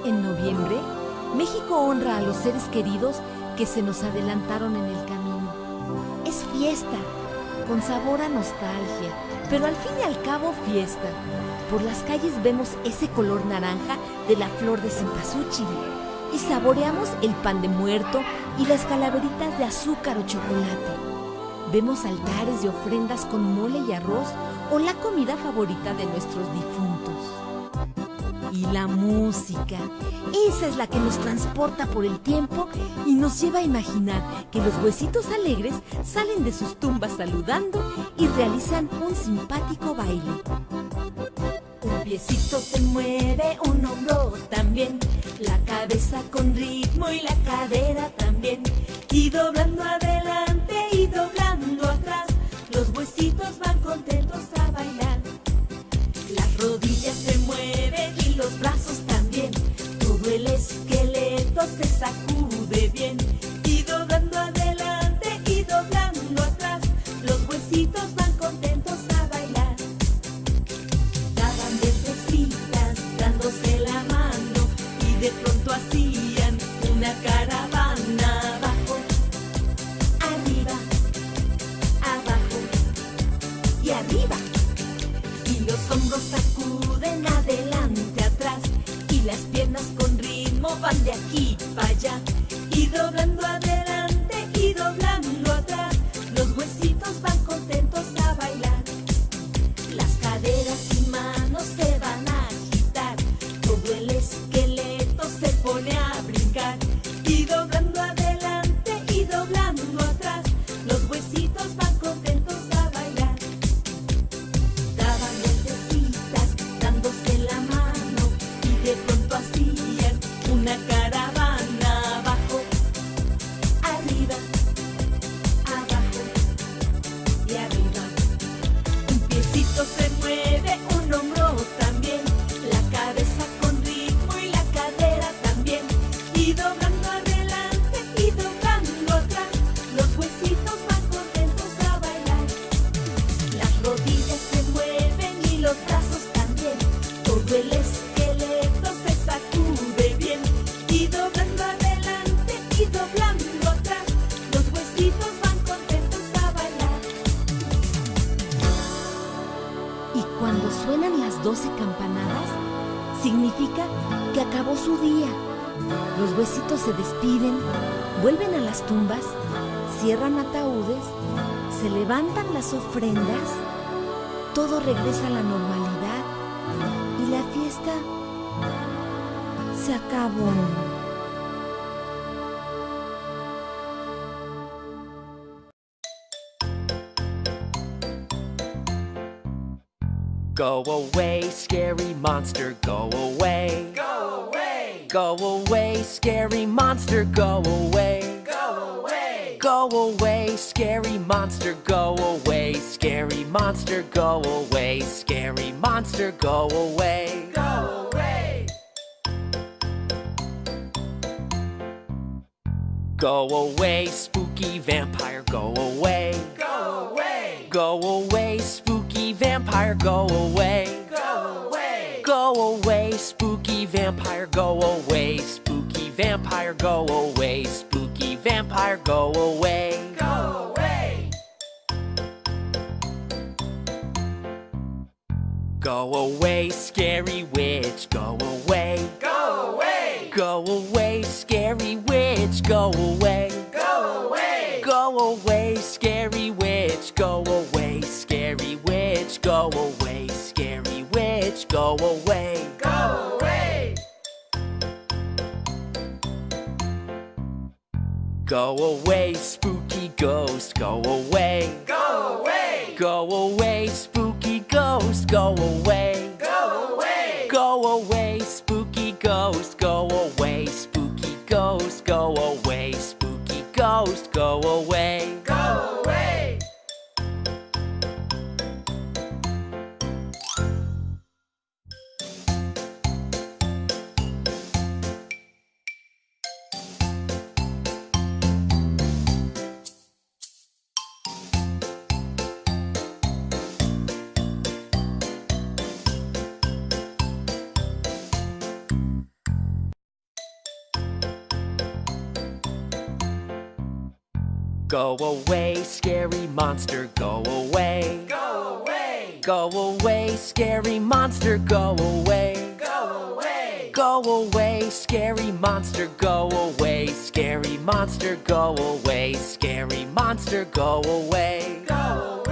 En noviembre, México honra a los seres queridos que se nos adelantaron en el camino. Es fiesta, con sabor a nostalgia, pero al fin y al cabo fiesta. Por las calles vemos ese color naranja de la flor de cempasúchil y saboreamos el pan de muerto y las calaveritas de azúcar o chocolate. Vemos altares de ofrendas con mole y arroz o la comida favorita de nuestros difuntos. Y la música, esa es la que nos transporta por el tiempo y nos lleva a imaginar que los huesitos alegres salen de sus tumbas saludando y realizan un simpático baile. Un piecito se mueve, un hombro también, la cabeza con ritmo y la cadera también, y doblando adelante y doblando atrás, los huesitos van contentos a bailar. Las rodillas se mueven y los brazos también, todo el esqueleto se sacude bien, y doblando adelante y doblando atrás, los huesitos van contentos a bailar. Daban vueltecitas dándose la mano y de pronto hacían una caravana. Abajo, arriba, abajo y arriba. Y los hombros sacuden adelante, atrás, y las piernas con ritmo van de aquí para allá, y doblando adelante y doblando atrás, los huesitos van contentos a bailar. Las caderas y manos se van a agitar, todo el esqueleto se pone a brincar, y doblando adelante y doblando atrás, los huesitos van contentos a bailar. Daban vueltecitas dándose la mano y de pronto hacían una caravana. Abajo, arriba, abajo y arriba. Un piecito se mueve, un hombro también, la cabeza con ritmo y la cadera también, y doblando adelante y doblando atrás, los huesitos van contentos a bailar. Las rodillas se mueven y los brazos también, todo el esqueleto se sacude bien, y doblando adelante y doblando atrás, los huesitos van contentos a bailar. Y cuando suenan las 12 campanadas, significa que acabó su día. Los huesitos se despiden, vuelven a las tumbas, cierran ataúdes, se levantan las ofrendas, todo regresa a la normalidad y la fiesta se acabó. Go away, scary monster, go away. Go away! Go away, scary monster, go away. Go away! Go away, scary monster, go away. Scary monster, go away. Scary monster, go away. Go away! Go away, spooky vampire, go away. Go away! Go away, spooky vampire, go away. Go away! Go away, spooky vampire, go away. Spooky vampire, go away. Spooky vampire, go away. Go away! Go away, scary witch, go away. Go away! Go away, scary witch, go away. Go away! Go away, scary witch, go away. Scary witch, go away. Scary witch, go away. Go away! Go away, spooky ghost, go away. Go away! Go away, spooky ghost, go away. Go away! Go away, spooky ghost, go away. Spooky ghost, go away. Spooky ghost, go away. Go away! Go away, scary monster, go away. Go away. Go away, scary monster, go away. Go away. Go away, scary monster, go away. Scary monster, go away. Scary monster, go away. Go away.